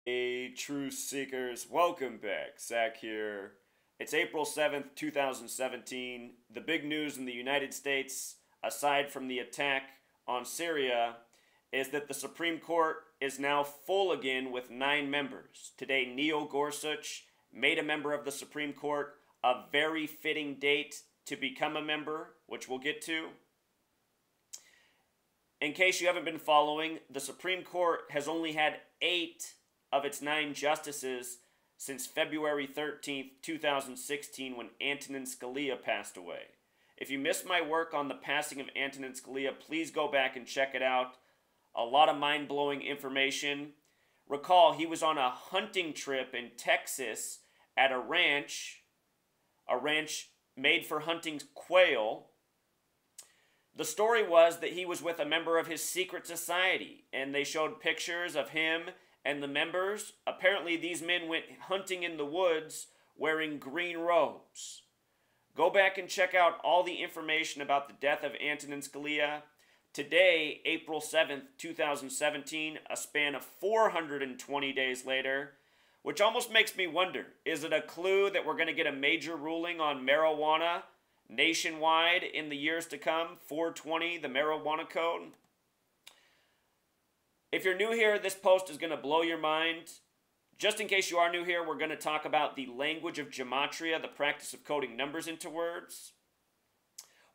Hey, truth seekers, welcome back. Zach here. It's April 7th, 2017. The big news in the United States, aside from the attack on Syria, is that the Supreme Court is now full again with 9 members. Today, Neil Gorsuch made a member of the Supreme Court, a very fitting date to become a member, which we'll get to. In case you haven't been following, the Supreme Court has only had 8 of its 9 justices since February 13th, 2016, when Antonin Scalia passed away. If you missed my work on the passing of Antonin Scalia, please go back and check it out. A lot of mind-blowing information. Recall, he was on a hunting trip in Texas at a ranch made for hunting quail. The story was that he was with a member of his secret society, and they showed pictures of him and the members. Apparently, these men went hunting in the woods wearing green robes. Go back and check out all the information about the death of Antonin Scalia. Today, April 7th, 2017, a span of 420 days later, which almost makes me wonder, is it a clue that we're going to get a major ruling on marijuana nationwide in the years to come? 420, the marijuana code. If you're new here, this post is going to blow your mind. Just in case you are new here, we're going to talk about the language of gematria, the practice of coding numbers into words.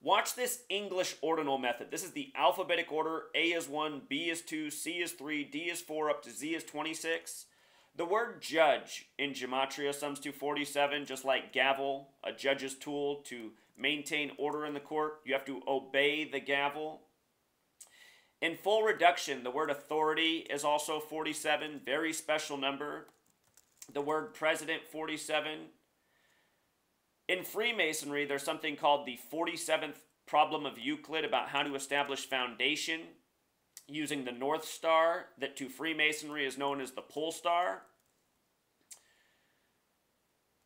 Watch this English ordinal method. This is the alphabetic order. A is 1, B is 2, C is 3, D is 4, up to Z is 26. The word judge in gematria sums to 47, just like gavel, a judge's tool to maintain order in the court. You have to obey the gavel. In full reduction, the word authority is also 47, very special number. The word president, 47. In Freemasonry, there's something called the 47th problem of Euclid about how to establish foundation using the North Star that to Freemasonry is known as the pole star.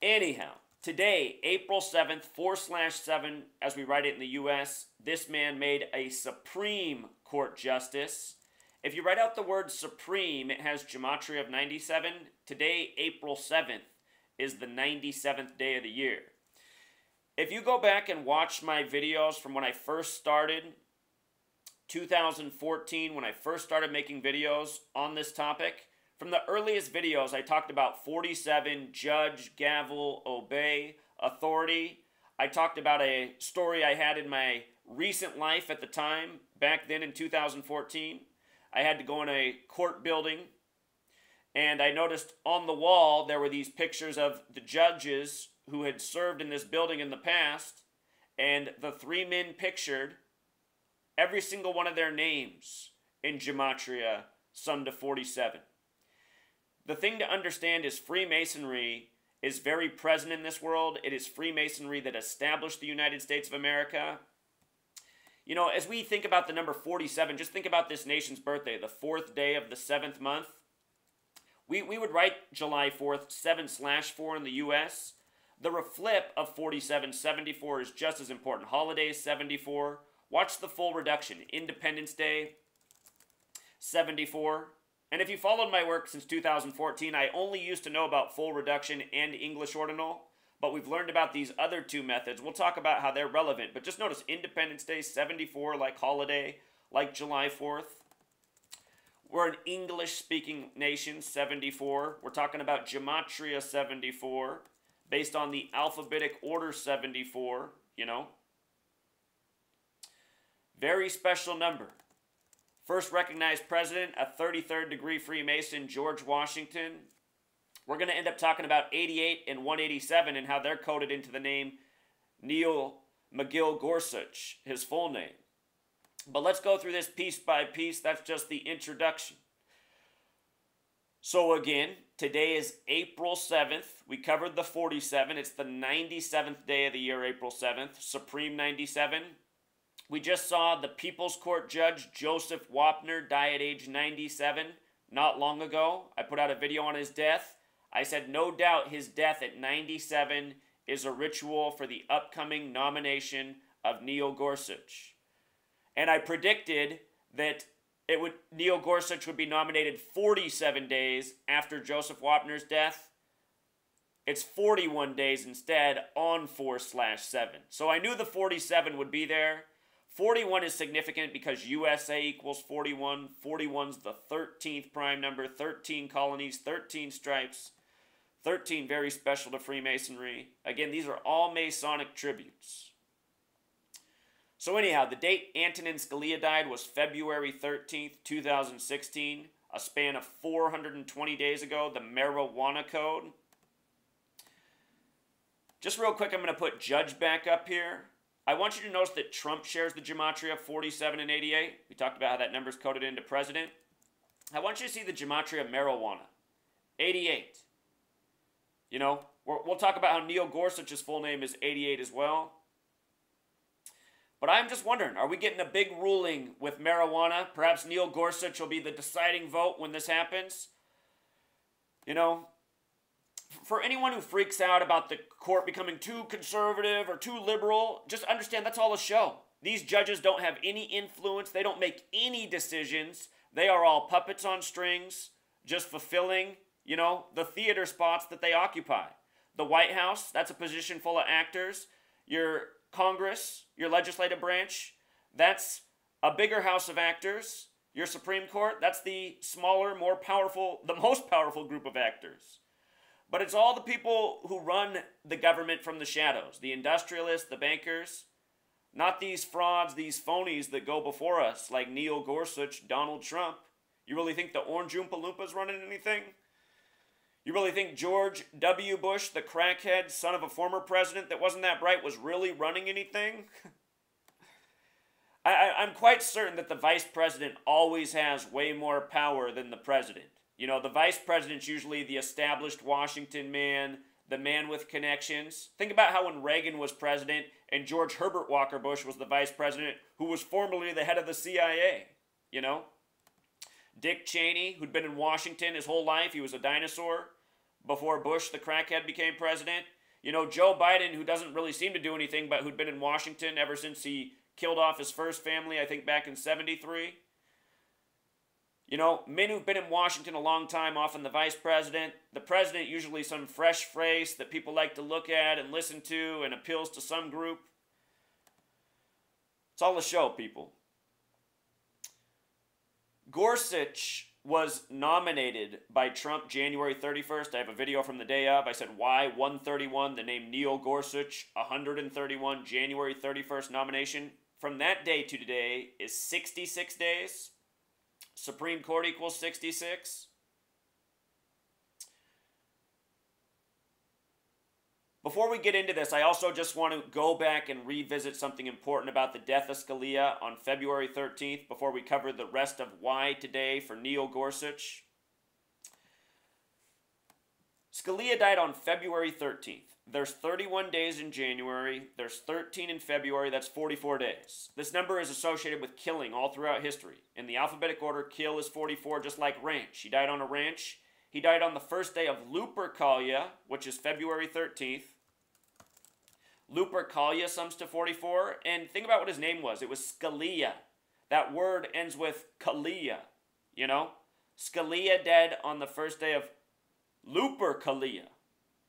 Anyhow, today, April 7th, 4/7, as we write it in the U.S., this man made a Supreme Court justice. If you write out the word supreme, it has gematria of 97. Today, April 7th, is the 97th day of the year. If you go back and watch my videos from when I first started, 2014, when I first started making videos on this topic, from the earliest videos, I talked about 47, judge, gavel, obey, authority. I talked about a story I had in my recent life at the time, back then in 2014. I had to go in a court building, and I noticed on the wall there were these pictures of the judges who had served in this building in the past, and the 3 men pictured, every single one of their names in gematria summed to 47. The thing to understand is Freemasonry is very present in this world. It is Freemasonry that established the United States of America. You know, as we think about the number 47, just think about this nation's birthday, the 4th day of the 7th month. We would write July 4th, 7/4 in the U.S. The reflip of 47, 74 is just as important. Holidays, 74. Watch the full reduction. Independence Day, 74. And if you followed my work since 2014, I only used to know about full reduction and English ordinal, but we've learned about these other 2 methods. We'll talk about how they're relevant, but just notice Independence Day, 74, like holiday, like July 4th. We're an English-speaking nation, 74. We're talking about gematria, 74, based on the alphabetic order, 74, you know. Very special number. First recognized president, a 33rd degree Freemason, George Washington. We're going to end up talking about 88 and 187 and how they're coded into the name Neil McGill Gorsuch, his full name. But let's go through this piece by piece. That's just the introduction. So again, today is April 7th. We covered the 47. It's the 97th day of the year, April 7th. Supreme 97. We just saw the People's Court Judge Joseph Wapner die at age 97 not long ago. I put out a video on his death. I said no doubt his death at 97 is a ritual for the upcoming nomination of Neil Gorsuch. And I predicted that Neil Gorsuch would be nominated 47 days after Joseph Wapner's death. It's 41 days instead on 4/7. So I knew the 47 would be there. 41 is significant because USA equals 41. 41's the 13th prime number, 13 colonies, 13 stripes, 13 very special to Freemasonry. Again, these are all Masonic tributes. So anyhow, the date Antonin Scalia died was February 13th, 2016, a span of 420 days ago, the Marijuana Code. Just real quick, I'm going to put Judge back up here. I want you to notice that Trump shares the gematria of 47 and 88. We talked about how that number is coded into president. I want you to see the gematria of marijuana, 88. You know, we'll talk about how Neil Gorsuch's full name is 88 as well. But I'm just wondering, are we getting a big ruling with marijuana? Perhaps Neil Gorsuch will be the deciding vote when this happens. You know, for anyone who freaks out about the court becoming too conservative or too liberal, just understand that's all a show. These judges don't have any influence. They don't make any decisions. They are all puppets on strings, just fulfilling, you know, the theater spots that they occupy. The White House, that's a position full of actors. Your Congress, your legislative branch, that's a bigger house of actors. Your Supreme Court, that's the smaller, more powerful, the most powerful group of actors. But it's all the people who run the government from the shadows, the industrialists, the bankers, not these frauds, these phonies that go before us, like Neil Gorsuch, Donald Trump. You really think the Orange Oompa Loompas running anything? You really think George W. Bush, the crackhead, son of a former president that wasn't that bright, was really running anything? I'm quite certain that the vice president always has way more power than the president. You know, the vice president's usually the established Washington man, the man with connections. Think about how when Reagan was president and George Herbert Walker Bush was the vice president, who was formerly the head of the CIA, you know? Dick Cheney, who'd been in Washington his whole life, he was a dinosaur before Bush, the crackhead, became president. You know, Joe Biden, who doesn't really seem to do anything, but who'd been in Washington ever since he killed off his first family, I think back in '73. You know, men who've been in Washington a long time, often the vice president. The president, usually some fresh face that people like to look at and listen to and appeals to some group. It's all a show, people. Gorsuch was nominated by Trump January 31st. I have a video from the day of. I said, why 131? The name Neil Gorsuch, 131, January 31st nomination. From that day to today is 66 days. Supreme Court equals 66. Before we get into this, I also just want to go back and revisit something important about the death of Scalia on February 13th before we cover the rest of why today for Neil Gorsuch. Scalia died on February 13th. There's 31 days in January. There's 13 in February. That's 44 days. This number is associated with killing all throughout history. In the alphabetic order, kill is 44, just like ranch. He died on a ranch. He died on the first day of Lupercalia, which is February 13th. Lupercalia sums to 44. And think about what his name was. It was Scalia. That word ends with Calia, you know? Scalia dead on the first day of Lupercalia.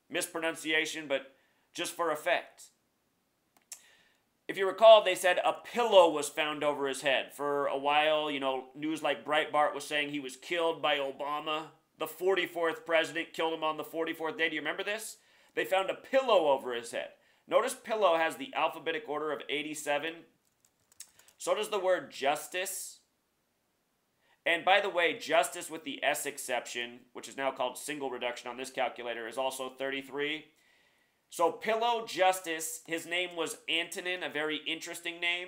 Mispronunciation, but just for effect. If you recall, they said a pillow was found over his head. For a while, you know, news like Breitbart was saying he was killed by Obama. The 44th president killed him on the 44th day. Do you remember this? They found a pillow over his head. Notice pillow has the alphabetic order of 87. So does the word justice. And by the way, justice with the S exception, which is now called single reduction on this calculator, is also 33. So pillow justice, his name was Antonin, a very interesting name.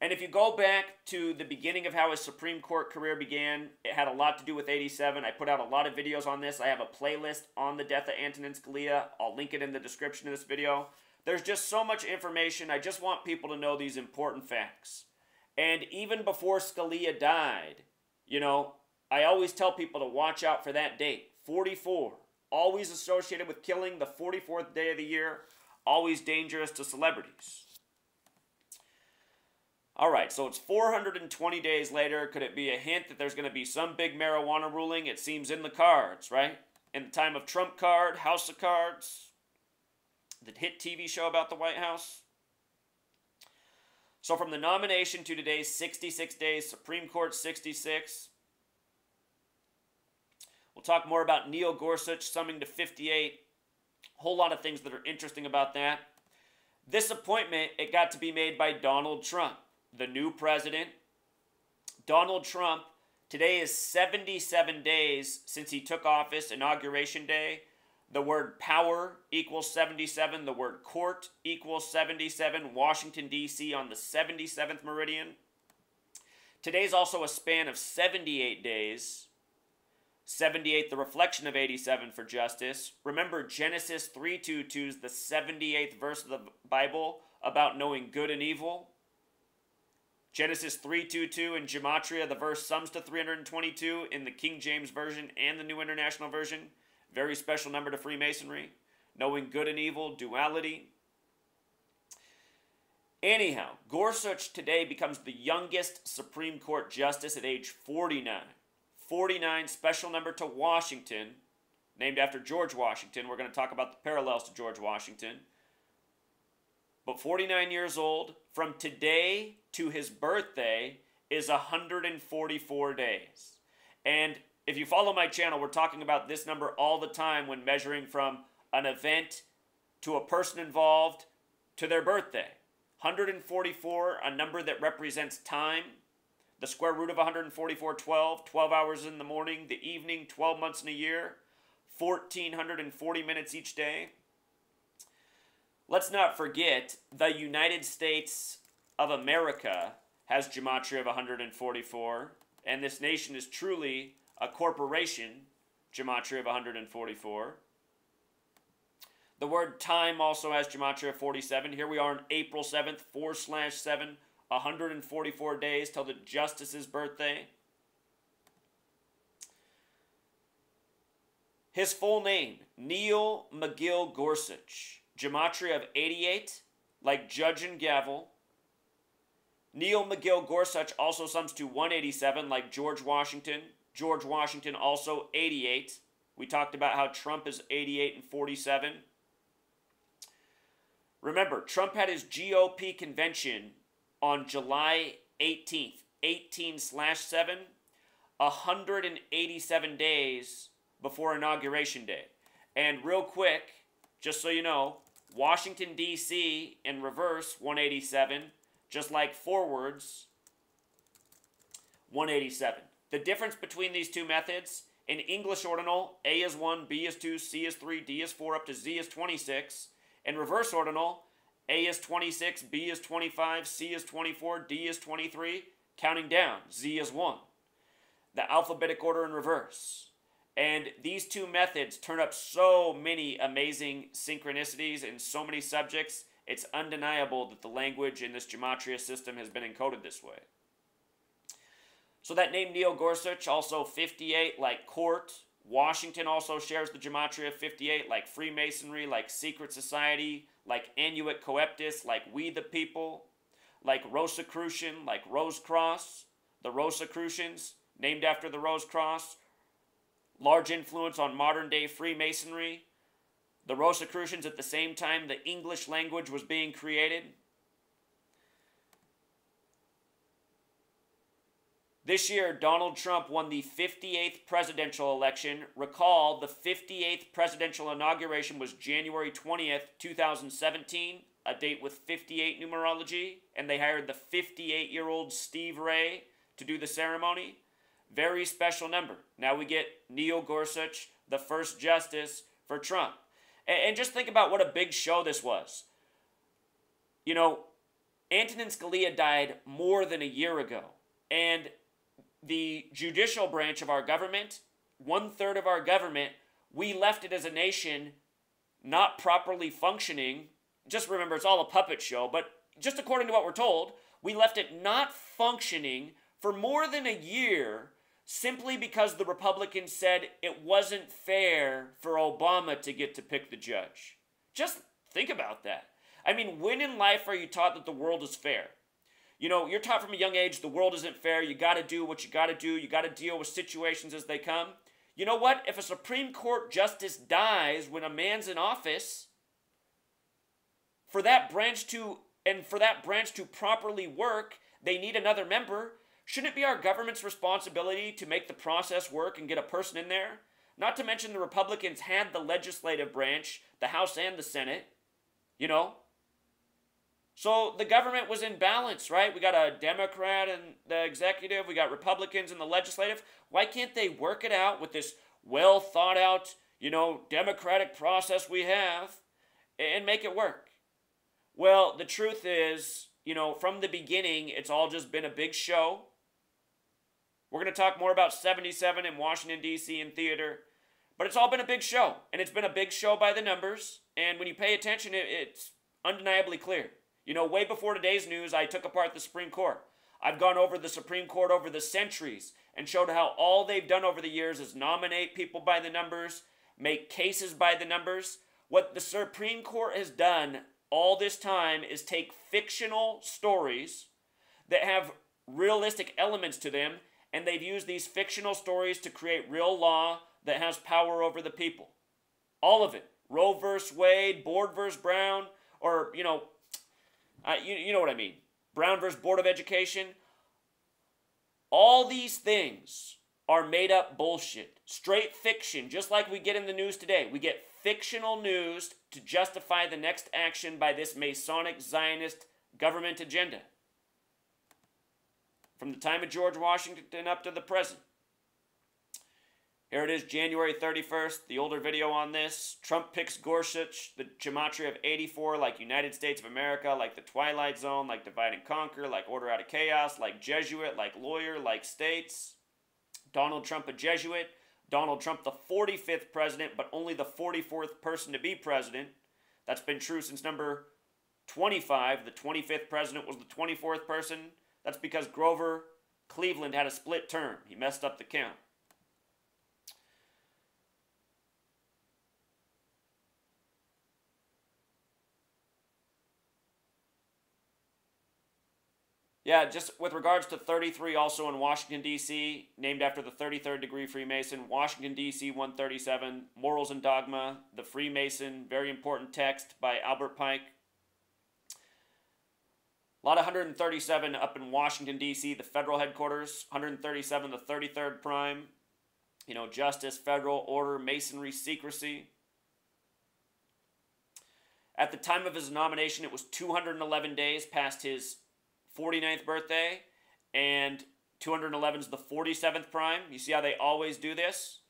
And if you go back to the beginning of how his Supreme Court career began, it had a lot to do with 87. I put out a lot of videos on this. I have a playlist on the death of Antonin Scalia. I'll link it in the description of this video. There's just so much information. I just want people to know these important facts. And even before Scalia died, you know, I always tell people to watch out for that date, 44. Always associated with killing, the 44th day of the year, always dangerous to celebrities. All right, so it's 420 days later. Could it be a hint that there's going to be some big marijuana ruling? It seems in the cards, right? In the time of Trump card, House of Cards, the hit TV show about the White House. So from the nomination to today's 66 days, Supreme Court 66. We'll talk more about Neil Gorsuch summing to 58. A whole lot of things that are interesting about that. This appointment, it got to be made by Donald Trump, the new president. Donald Trump, today is 77 days since he took office, Inauguration Day. The word power equals 77. The word court equals 77. Washington, D.C. on the 77th meridian. Today's also a span of 78 days. 78, the reflection of 87 for justice. Remember, Genesis 3:22 is the 78th verse of the Bible about knowing good and evil. Genesis 3:22 in Gematria, the verse sums to 322 in the King James Version and the New International Version. Very special number to Freemasonry. Knowing good and evil, duality. Anyhow, Gorsuch today becomes the youngest Supreme Court justice at age 49. 49, special number to Washington, named after George Washington. We're going to talk about the parallels to George Washington. But 49 years old, from today to his birthday is 144 days. And if you follow my channel, we're talking about this number all the time when measuring from an event to a person involved to their birthday. 144, a number that represents time. The square root of 144, 12. 12 hours in the morning, the evening, 12 months in a year. 1,440 minutes each day. Let's not forget, the United States of America has gematria of 144. And this nation is truly a corporation, gematria of 144. The word time also has gematria of 47. Here we are on April 7th, 4/7, 144 days till the justice's birthday. His full name, Neil McGill Gorsuch. Gematria of 88, like judge and gavel. Neil McGill Gorsuch also sums to 187, like George Washington. George Washington also 88. We talked about how Trump is 88 and 47. Remember, Trump had his GOP convention on July 18th, 18/7, 187 days before Inauguration Day. And real quick, just so you know, Washington, D.C. in reverse, 187, just like forwards, 187. The difference between these two methods, in English ordinal, A is 1, B is 2, C is 3, D is 4, up to Z is 26. In reverse ordinal, A is 26, B is 25, C is 24, D is 23, counting down, Z is 1. The alphabetic order in reverse. And these two methods turn up so many amazing synchronicities in so many subjects, it's undeniable that the language in this gematria system has been encoded this way. So that name Neil Gorsuch, also 58, like court. Washington also shares the gematria of 58, like Freemasonry, like secret society, like Annuit Coeptus, like we the people, like Rosicrucian, like Rose Cross. The Rosicrucians, named after the Rose Cross. Large influence on modern-day Freemasonry. The Rosicrucians, at the same time the English language was being created. This year, Donald Trump won the 58th presidential election. Recall, the 58th presidential inauguration was January 20th, 2017, a date with 58 numerology, and they hired the 58-year-old Steve Ray to do the ceremony. Very special number. Now we get Neil Gorsuch, the first justice for Trump. And just think about what a big show this was. You know, Antonin Scalia died more than a year ago. And the judicial branch of our government, 1/3 of our government, we left it as a nation not properly functioning. Just remember, it's all a puppet show, but just according to what we're told, we left it not functioning for more than a year simply because the Republicans said it wasn't fair for Obama to get to pick the judge. Just think about that. I mean, when in life are you taught that the world is fair? You know, you're taught from a young age the world isn't fair. You got to do what you got to do. You got to deal with situations as they come. You know what? If a Supreme Court justice dies when a man's in office, for that branch to properly work, they need another member. Shouldn't it be our government's responsibility to make the process work and get a person in there? Not to mention the Republicans had the legislative branch, the House and the Senate, you know. So the government was in balance, right? We got a Democrat in the executive, we got Republicans in the legislative. Why can't they work it out with this well thought out, you know, democratic process we have and make it work? Well, the truth is, you know, from the beginning, it's all just been a big show. We're going to talk more about 77 in Washington, D.C. in theater. But it's all been a big show. And it's been a big show by the numbers. And when you pay attention, it's undeniably clear. You know, way before today's news, I took apart the Supreme Court. I've gone over the Supreme Court over the centuries and showed how all they've done over the years is nominate people by the numbers, make cases by the numbers. What the Supreme Court has done all this time is take fictional stories that have realistic elements to them, and they've used these fictional stories to create real law that has power over the people. All of it. Roe versus Wade, Board versus Brown, or, you know what I mean. Brown versus Board of Education. All these things are made up bullshit. Straight fiction, just like we get in the news today. We get fictional news to justify the next action by this Masonic Zionist government agenda. From the time of George Washington up to the present. Here it is, January 31st, the older video on this. Trump picks Gorsuch, the gematria of 84, like United States of America, like the Twilight Zone, like Divide and Conquer, like Order Out of Chaos, like Jesuit, like Lawyer, like States. Donald Trump, a Jesuit. Donald Trump, the 45th president, but only the 44th person to be president. That's been true since number 25. The 25th president was the 24th person. That's because Grover Cleveland had a split term. He messed up the count. Yeah, just with regards to 33, also in Washington, D.C., named after the 33rd degree Freemason, Washington, D.C., 137, Morals and Dogma, The Freemason, very important text by Albert Pike. A lot of 137 up in Washington, D.C., the federal headquarters, 137, the 33rd prime, you know, justice, federal, order, masonry, secrecy. At the time of his nomination, it was 211 days past his 49th birthday, and 211 is the 47th prime. You see how they always do this?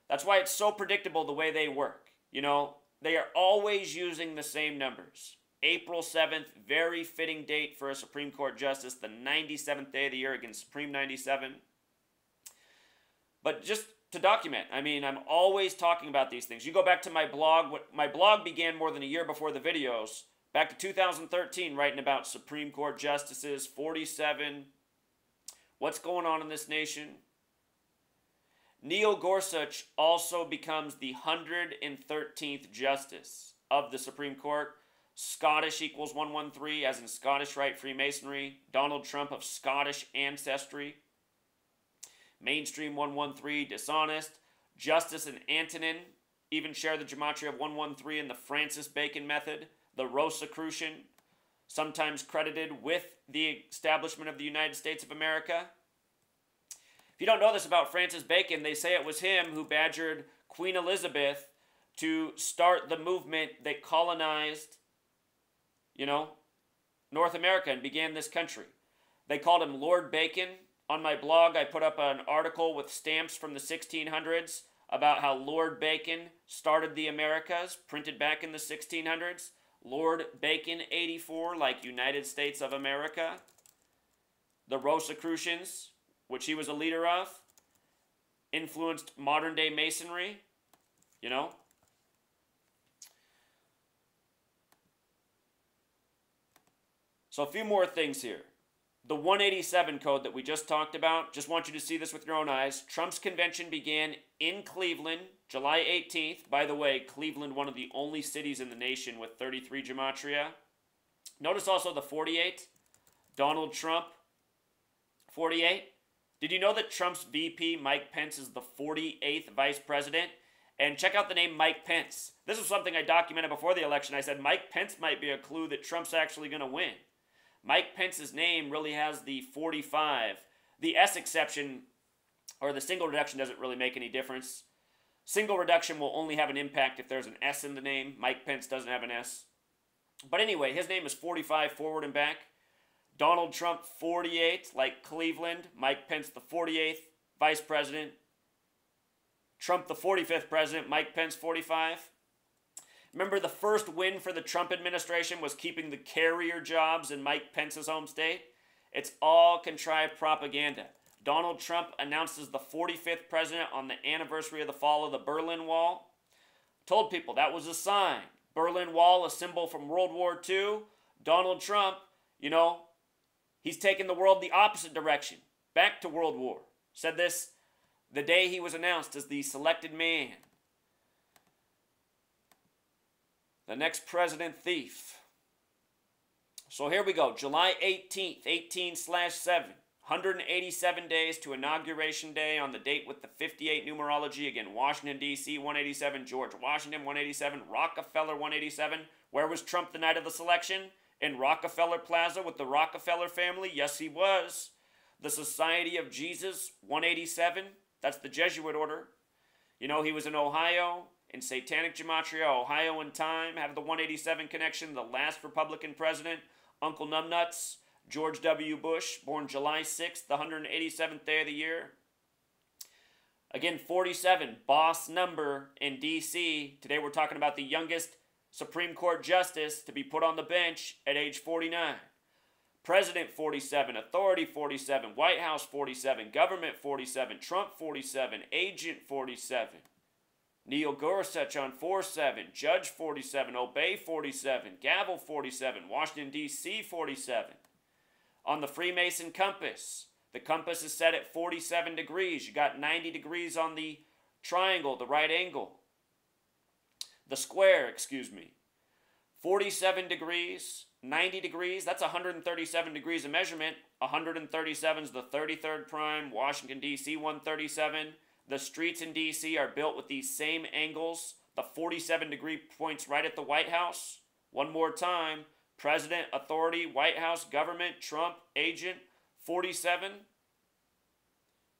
That's why it's so predictable the way they work. You know, they are always using the same numbers. April 7th, very fitting date for a Supreme Court justice, the 97th day of the year against Supreme 97. But just to document, I mean, I'm always talking about these things. You go back to my blog. My blog began more than a year before the videos. Back to 2013, writing about Supreme Court justices, 47. What's going on in this nation? Neil Gorsuch also becomes the 113th justice of the Supreme Court. Scottish equals 113, as in Scottish Rite Freemasonry. Donald Trump of Scottish ancestry. Mainstream 113, dishonest. Justice and Antonin even share the gematria of 113 in the Francis Bacon method. The Rosicrucian, sometimes credited with the establishment of the United States of America. If you don't know this about Francis Bacon, they say it was him who badgered Queen Elizabeth to start the movement that colonized, you know, North America and began this country. They called him Lord Bacon. On my blog, I put up an article with stamps from the 1600s about how Lord Bacon started the Americas, printed back in the 1600s. Lord Bacon, 84, like United States of America. The Rosicrucians, which he was a leader of, influenced modern-day Masonry, you know. So a few more things here. The 187 code that we just talked about, just want you to see this with your own eyes. Trump's convention began in Cleveland, July 18th. By the way, Cleveland, one of the only cities in the nation with 33 gematria. Notice also the 48. Donald Trump, 48. Did you know that Trump's VP, Mike Pence, is the 48th vice president? And check out the name Mike Pence. This was something I documented before the election. I said Mike Pence might be a clue that Trump's actually going to win. Mike Pence's name really has the 45. The S exception, or the single reduction, doesn't really make any difference. Single reduction will only have an impact if there's an S in the name. Mike Pence doesn't have an S. But anyway, his name is 45 forward and back. Donald Trump, 48, like Cleveland. Mike Pence, the 48th vice president. Trump, the 45th president. Mike Pence, 45. Remember, the first win for the Trump administration was keeping the carrier jobs in Mike Pence's home state? It's all contrived propaganda. Donald Trump announces the 45th president on the anniversary of the fall of the Berlin Wall. Told people that was a sign. Berlin Wall, a symbol from World War II. Donald Trump, you know, he's taken the world the opposite direction, back to World War. Said this the day he was announced as the selected man. The next president thief. So here we go. July 18th, 18/7. 187 days to Inauguration Day on the date with the 58 numerology. Again, Washington, D.C., 187. George Washington, 187. Rockefeller, 187. Where was Trump the night of the selection? In Rockefeller Plaza with the Rockefeller family? Yes, he was. The Society of Jesus, 187. That's the Jesuit order. You know, he was in Ohio, in Satanic Gematria, Ohio in time. Have the 187 connection, the last Republican president, Uncle Numbnuts, George W. Bush, born July 6th, the 187th day of the year. Again, 47, boss number in D.C. Today we're talking about the youngest Supreme Court justice to be put on the bench at age 49. President 47, authority 47, White House 47, government 47, Trump 47, agent 47. Neil Gorsuch on 47, judge 47, obey 47, gavel 47, Washington, D.C. 47. On the Freemason compass, the compass is set at 47 degrees. You got 90 degrees on the triangle, the right angle. The square, 47 degrees, 90 degrees, that's 137 degrees of measurement. 137 is the 33rd prime, Washington, D.C., 137. The streets in D.C. are built with these same angles, the 47 degree points right at the White House. One more time, president, authority, White House, government, Trump, agent, 47.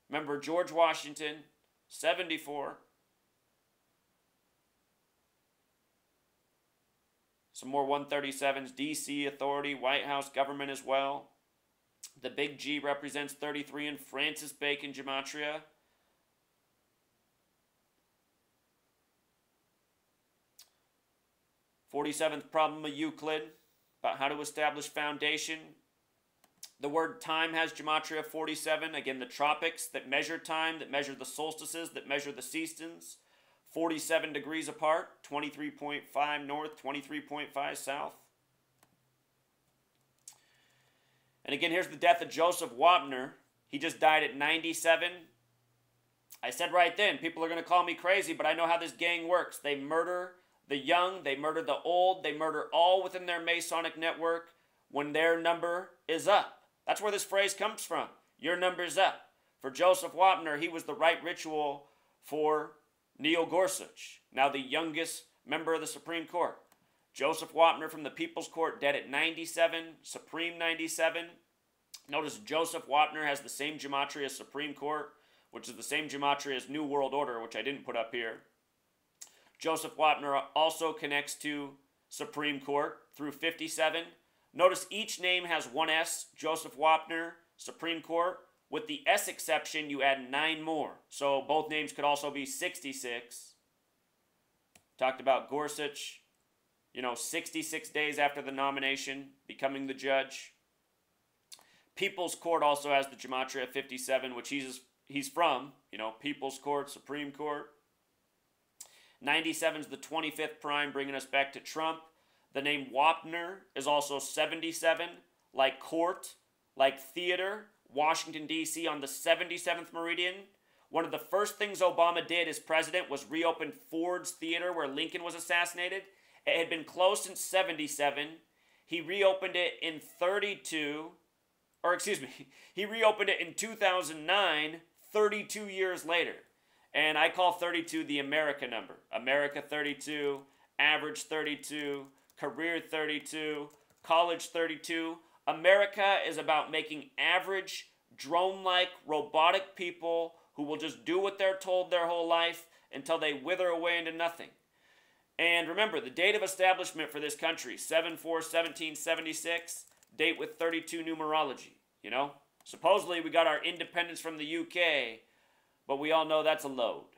Remember, George Washington, 74. Some more 137s, D.C., authority, White House, government as well. The big G represents 33 in Francis Bacon Gematria. "47th problem of Euclid, about how to establish foundation. The word time has Gematria 47. Again, the tropics that measure time, that measure the solstices, that measure the seasons. 47 degrees apart, 23.5 north, 23.5 south. And again, here's the death of Joseph Wapner. He just died at 97. I said right then, people are going to call me crazy, but I know how this gang works. They murder the young, they murder the old, they murder all within their Masonic network when their number is up. That's where this phrase comes from. Your number's up. For Joseph Wapner, he was the right ritual for Neil Gorsuch, now the youngest member of the Supreme Court. Joseph Wapner from the People's Court, dead at 97, Supreme 97. Notice Joseph Wapner has the same gematria as Supreme Court, which is the same gematria as New World Order, which I didn't put up here. Joseph Wapner also connects to Supreme Court through 57. Notice each name has one S, Joseph Wapner, Supreme Court. With the S exception, you add 9 more. So both names could also be 66. Talked about Gorsuch, 66 days after the nomination, becoming the judge. People's Court also has the gematria 57, which he's from, People's Court, Supreme Court. 97 is the 25th prime, bringing us back to Trump. The name Wapner is also 77, like court, like theater. Washington, D.C. on the 77th meridian. One of the first things Obama did as president was reopen Ford's Theater where Lincoln was assassinated. It had been closed since 77. He reopened it in 32. or excuse me, he reopened it in 2009, 32 years later. And I call 32 the America number. America 32, average 32, career 32, college 32. America is about making average, drone-like, robotic people who will just do what they're told their whole life until they wither away into nothing. And remember, the date of establishment for this country, 7/4/1776, date with 32 numerology, you know? Supposedly we got our independence from the UK, but we all know that's a load.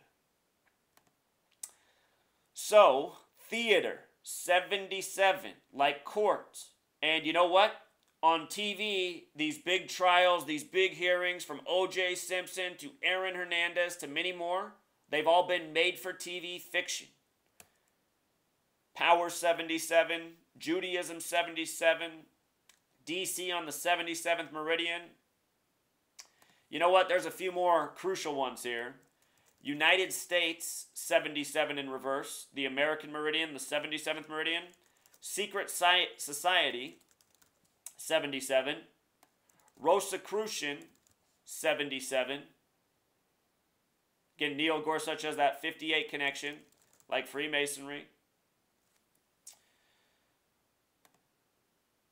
So, theater, 77, like court. And you know what? On TV, these big trials, these big hearings from O.J. Simpson to Aaron Hernandez to many more, they've all been made-for-TV fiction. Power 77, Judaism 77, DC on the 77th meridian. You know what? There's a few more crucial ones here. United States 77 in reverse, the American meridian, the 77th meridian. Secret Society 77, Rosicrucian 77. Again, Neil Gorsuch has that 58 connection, like Freemasonry.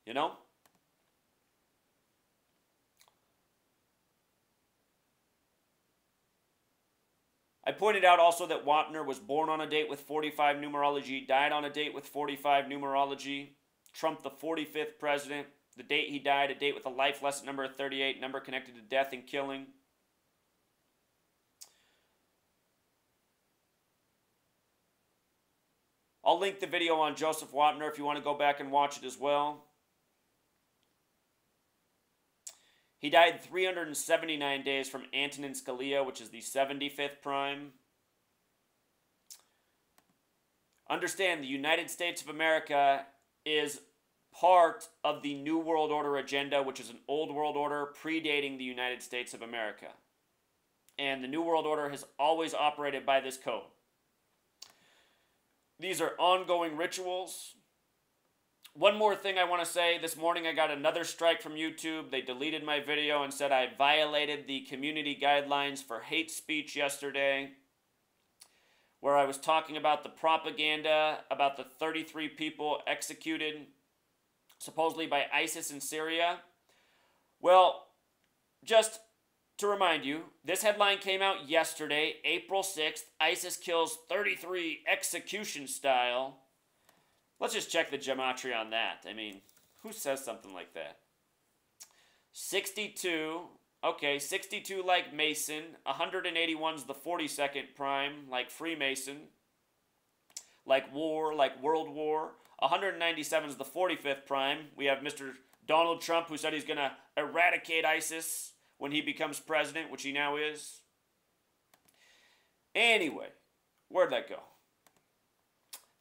You know? I pointed out also that Wapner was born on a date with 45 numerology, died on a date with 45 numerology. Trump, the 45th president. The date he died, a date with a life lesson number of 38, number connected to death and killing. I'll link the video on Joseph Wapner if you want to go back and watch it as well. He died 379 days from Antonin Scalia, which is the 75th prime. Understand, the United States of America is part of the New World Order agenda, which is an old world order predating the United States of America. And the New World Order has always operated by this code. These are ongoing rituals. One more thing I want to say. This morning I got another strike from YouTube. They deleted my video and said I violated the community guidelines for hate speech yesterday, where I was talking about the propaganda about the 33 people executed supposedly by ISIS in Syria. Well, just to remind you, this headline came out yesterday, April 6th. ISIS kills 33 execution style. Let's just check the gematria on that. I mean, who says something like that? 62, okay, 62 like Mason, 181's the 42nd prime, like Freemason, like war, like World War. 197 is the 45th prime. We have Mr. Donald Trump, who said he's going to eradicate ISIS when he becomes president, which he now is. Anyway, where'd that go?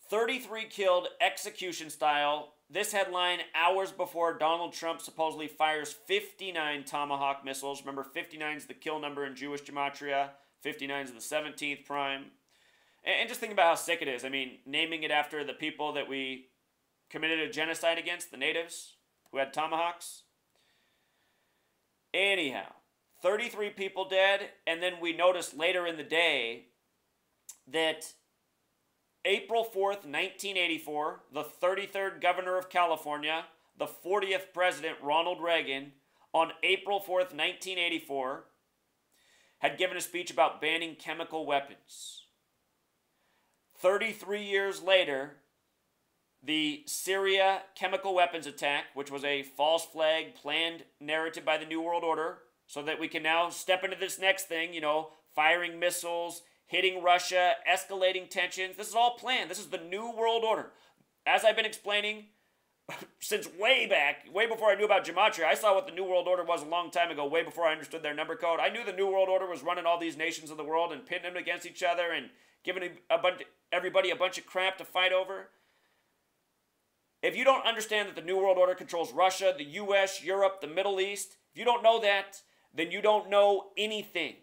33 killed execution style. This headline hours before Donald Trump supposedly fires 59 Tomahawk missiles. Remember, 59 is the kill number in Jewish gematria. 59 is the 17th prime. And just think about how sick it is. I mean, naming it after the people that we committed a genocide against, the natives who had tomahawks. Anyhow, 33 people dead, and then we noticed later in the day that April 4th, 1984, the 33rd governor of California, the 40th president, Ronald Reagan, on April 4th, 1984, had given a speech about banning chemical weapons. 33 years later, the Syria chemical weapons attack, which was a false flag planned narrative by the New World Order, so that we can now step into this next thing, you know, firing missiles, hitting Russia, escalating tensions. This is all planned. This is the New World Order. As I've been explaining since way back, way before I knew about gematria, I saw what the New World Order was a long time ago, way before I understood their number code. I knew the New World Order was running all these nations of the world and pitting them against each other and giving everybody a bunch of crap to fight over. If you don't understand that the New World Order controls Russia, the U.S., Europe, the Middle East, if you don't know that, then you don't know anything.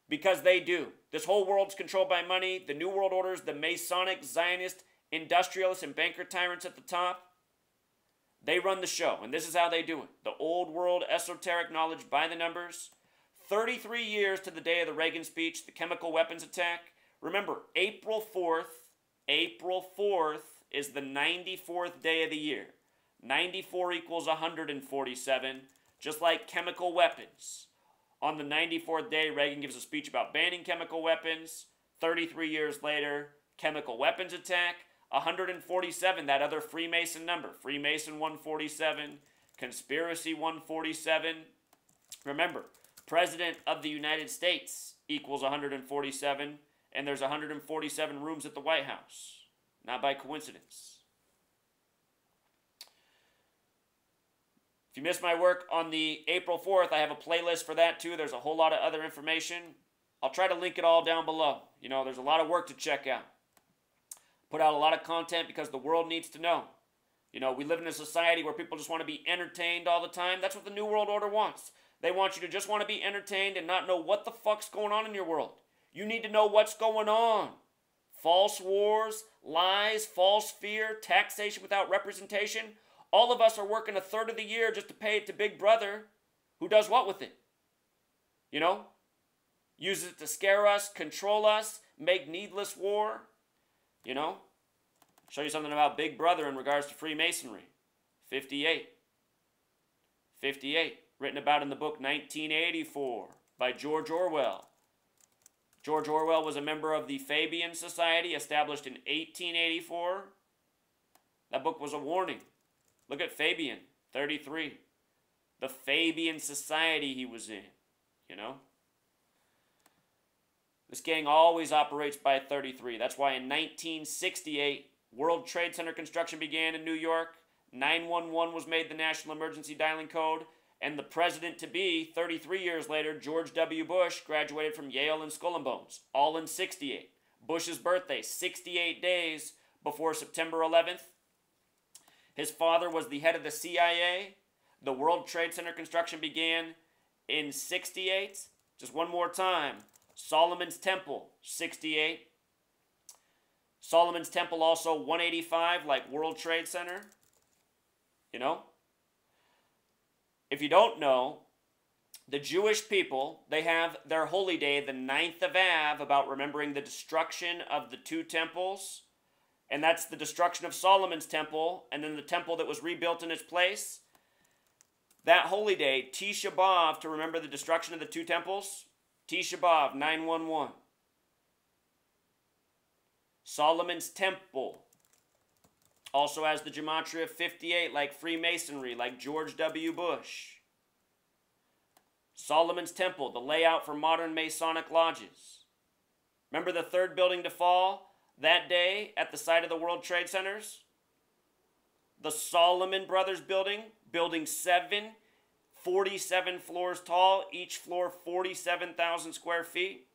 Because they do. This whole world's controlled by money. The New World Order is the Masonic, Zionist, industrialist, and banker tyrants at the top. They run the show, and this is how they do it. The old world esoteric knowledge by the numbers. 33 years to the day of the Reagan speech, the chemical weapons attack. Remember, April 4th is the 94th day of the year. 94 equals 147, just like chemical weapons. On the 94th day, Reagan gives a speech about banning chemical weapons. 33 years later, chemical weapons attack. 147, that other Freemason number. Freemason 147, conspiracy 147. Remember, President of the United States equals 147, and there's 147 rooms at the White House. Not by coincidence. If you missed my work on the April 4th, I have a playlist for that too. There's a whole lot of other information. I'll try to link it all down below. You know, there's a lot of work to check out. Put out a lot of content because the world needs to know. You know, we live in a society where people just want to be entertained all the time. That's what the New World Order wants. They want you to just want to be entertained and not know what the fuck's going on in your world. You need to know what's going on. False wars, lies, false fear, taxation without representation. All of us are working a third of the year just to pay it to Big Brother, who does what with it? You know? Uses it to scare us, control us, make needless war. You know? Show you something about Big Brother in regards to Freemasonry. 58. Written about in the book 1984 by George Orwell. George Orwell was a member of the Fabian Society, established in 1884. That book was a warning. Look at Fabian, 33. The Fabian Society he was in, you know? This gang always operates by 33. That's why in 1968, World Trade Center construction began in New York. 911 was made the national emergency dialing code. And the president-to-be, 33 years later, George W. Bush, graduated from Yale and Skull and Bones, all in 68. Bush's birthday, 68 days before September 11th. His father was the head of the CIA. The World Trade Center construction began in 68. Just one more time. Solomon's Temple, 68. Solomon's Temple also 185, like World Trade Center. You know? If you don't know, the Jewish people, they have their holy day, the 9th of Av, about remembering the destruction of the two temples. And that's the destruction of Solomon's temple, and then the temple that was rebuilt in its place. That holy day, Tisha B'Av, to remember the destruction of the two temples. Tisha B'Av, 911. Solomon's temple also has the gematria of 58, like Freemasonry, like George W. Bush. Solomon's Temple, the layout for modern Masonic lodges. Remember the third building to fall that day at the site of the World Trade Centers? The Solomon Brothers building, building 7, 47 floors tall, each floor 47,000 square feet.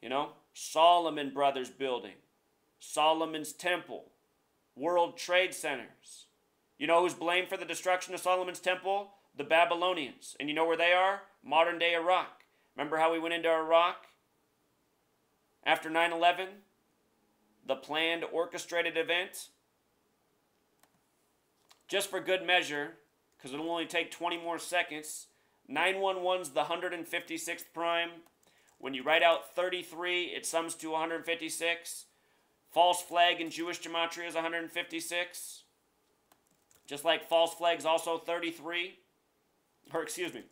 You know, Solomon Brothers building. Solomon's Temple, World Trade Centers. You know who's blamed for the destruction of Solomon's Temple? The Babylonians. And you know where they are? Modern day Iraq. Remember how we went into Iraq after 9/11? The planned orchestrated event? Just for good measure, because it'll only take 20 more seconds, 911's the 156th prime. When you write out 33, it sums to 156. False flag in Jewish gematria is 156. Just like false flag's also 33. Or excuse me.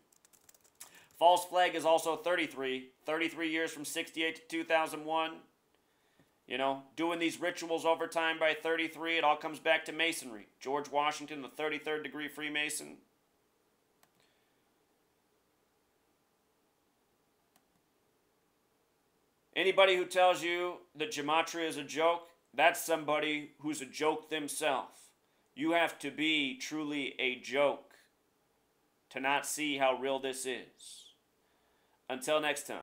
False flag is also 33. 33 years from 68 to 2001. You know, doing these rituals over time by 33, it all comes back to Masonry. George Washington, the 33rd degree Freemason. Anybody who tells you that gematria is a joke, that's somebody who's a joke themselves. You have to be truly a joke to not see how real this is. Until next time.